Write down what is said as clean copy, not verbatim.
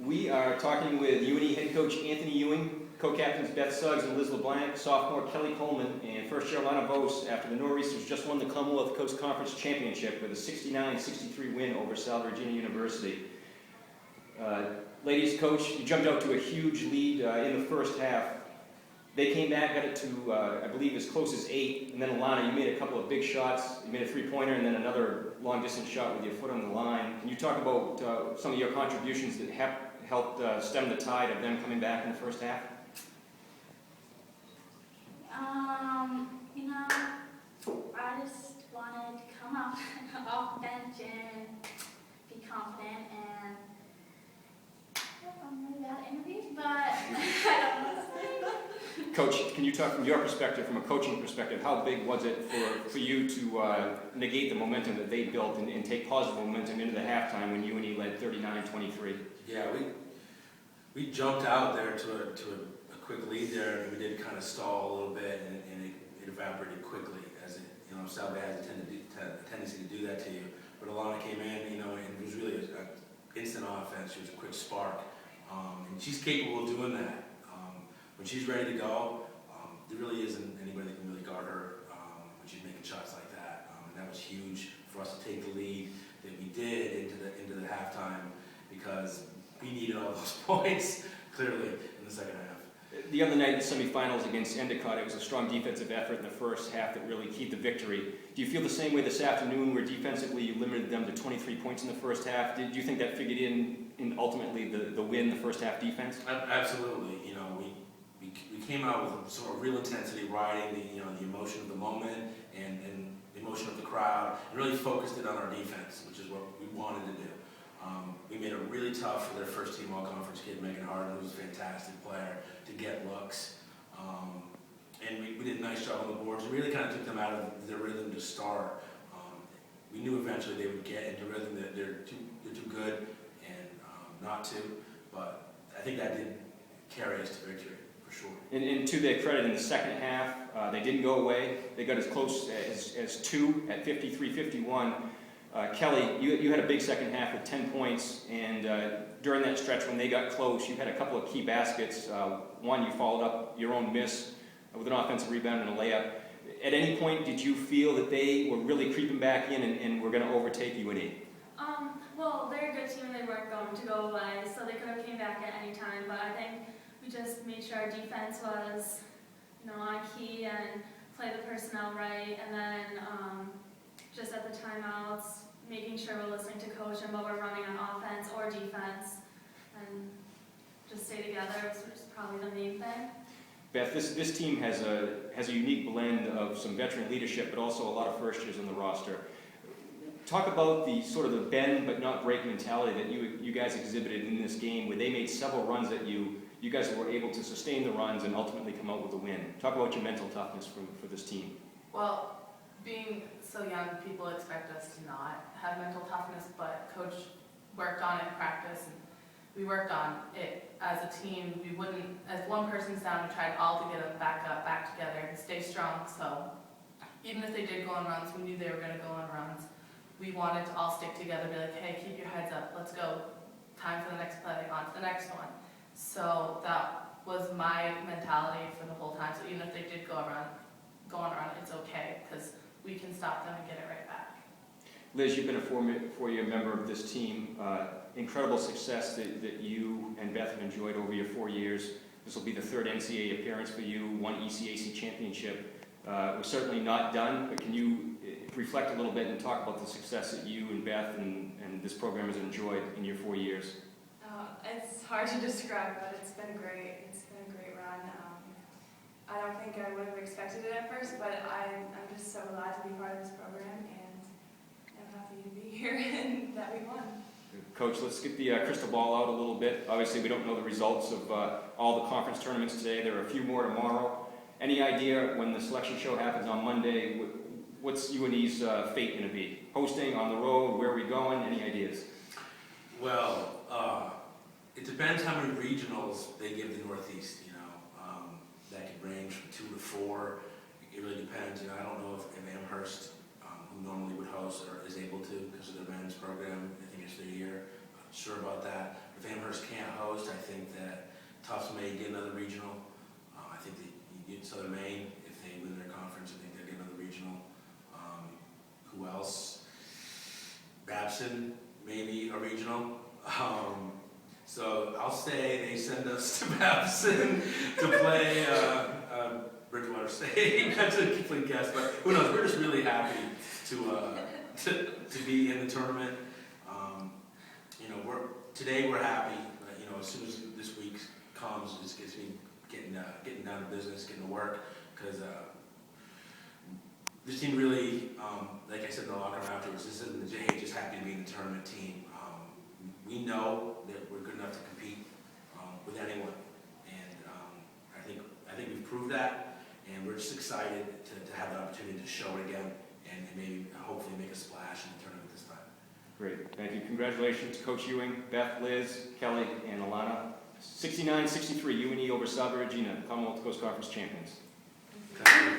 We are talking with UNE head coach Anthony Ewing, co-captains Beth Suggs and Liz LeBlanc, sophomore Kelly Coleman, and first-year Alanna Vose after the Nor'easters just won the Commonwealth Coast Conference Championship with a 69-63 win over Salve Regina University. Ladies, coach, you jumped out to a huge lead in the first half. They came back, got it to, I believe, as close as 8, and then Alanna, you made a couple of big shots. You made a three-pointer and then another long-distance shot with your foot on the line. Can you talk about some of your contributions that helped stem the tide of them coming back in the first half? I just wanted to come up off the bench and be confident and I'm really bad at interviews, but I don't know what to say. Coach, can you talk from your perspective, from a coaching perspective, how big was it for you to negate the momentum that they built and take positive momentum into the halftime when UNE led 39-23? Yeah, we jumped out there to a quick lead there, and we did kind of stall a little bit, and it evaporated quickly. As it, Salve has a tendency to do that to you. But Alanna came in, and it was really an instant offense. She was a quick spark, and she's capable of doing that. When she's ready to go, there really isn't anybody that can really guard her when she's making shots like that. And that was huge for us to take the lead that we did into the halftime, because we needed all those points clearly in the second half. The other night in the semifinals against Endicott, it was a strong defensive effort in the first half that really keyed the victory. Do you feel the same way this afternoon, where defensively you limited them to 23 points in the first half? Do you think that figured in ultimately the win, the first half defense? Absolutely. We came out with sort of real intensity, riding the emotion of the moment and the emotion of the crowd, and really focused it on our defense, which is what we wanted to do. We made it really tough for their first team all-conference kid, Megan Harden, who's a fantastic player, to get looks. And we did a nice job on the boards. We really kind of took them out of their rhythm to start. We knew eventually they would get into rhythm, that they're too good and not to, but I think that did carry us to victory, for sure. And to their credit, in the second half, they didn't go away. They got as close as 2 at 53-51. Kelly, you had a big second half with 10 points, and during that stretch when they got close, you had a couple of key baskets. One, you followed up your own miss with an offensive rebound and a layup. At any point, did you feel that they were really creeping back in and were going to overtake UNE? Well, they're a good team and they weren't going to go away, so they could have came back at any time, but I think we just made sure our defense was, on key and play the personnel right, and then just at the timeouts, making sure we're listening to coach and what we're running on offense or defense, and just stay together was probably the main thing. Beth, this team has a unique blend of some veteran leadership, but also a lot of first years on the roster. Talk about the sort of the bend but not break mentality that you guys exhibited in this game, where they made several runs at you. You guys were able to sustain the runs and ultimately come out with a win. Talk about your mental toughness for this team. Well, being so young, people expect us to not have mental toughness, but coach worked on it in practice, and we worked on it as a team. We wouldn't, as one person's down, we tried all to get them back together and stay strong. So even if they did go on runs, we knew they were going to go on runs. We wanted to all stick together, be like, hey, keep your heads up, let's go. Time for the next play, on to the next one. So that was my mentality for the whole time. So even if they did go on a run, it's okay, because we can stop them and get it right back. Liz, you've been a four-year member of this team. Incredible success that you and Beth have enjoyed over your 4 years. This will be the third NCAA appearance for you, one CCC Championship. We're certainly not done, but can you reflect a little bit and talk about the success that you and Beth and this program has enjoyed in your 4 years? It's hard to describe, but it's been great. It's been a great run. I don't think I would have expected it at first, but I'm just so glad to be part of this program, and I'm happy to be here and that we won. Coach, let's get the crystal ball out a little bit. Obviously, we don't know the results of all the conference tournaments today. There are a few more tomorrow. Any idea when the selection show happens on Monday, what's UNE's fate going to be? Hosting, on the road, where are we going? Any ideas? Well, it depends how many regionals they give the Northeast. That could range from 2 to 4. It really depends. I don't know if Amherst, who normally would host, or is able to because of their men's program. I think it's their year. sure about that. If Amherst can't host, I think that Tufts may get another regional. I think that you get Southern Maine, if they win their conference, I think they'll get another regional. Who else? Babson, maybe a regional. So I'll say they send us to Babson to play Bridgewater State. That's a complete guess, but who knows? We're just really happy to be in the tournament. You know, today we're happy. You know, as soon as this week comes, it just gets me getting down to business, getting to work, because this team really, like I said in the locker room afterwards, this isn't just happy to be in the tournament team. We know that we're good enough to compete with anyone, and I think we've proved that, and we're just excited to have the opportunity to show it again, and maybe hopefully make a splash in the tournament this time. Great, thank you. Congratulations, Coach Ewing, Beth, Liz, Kelly, and Alanna. 69-63, UNE over Salve Regina, Commonwealth Coast Conference champions. Thank you.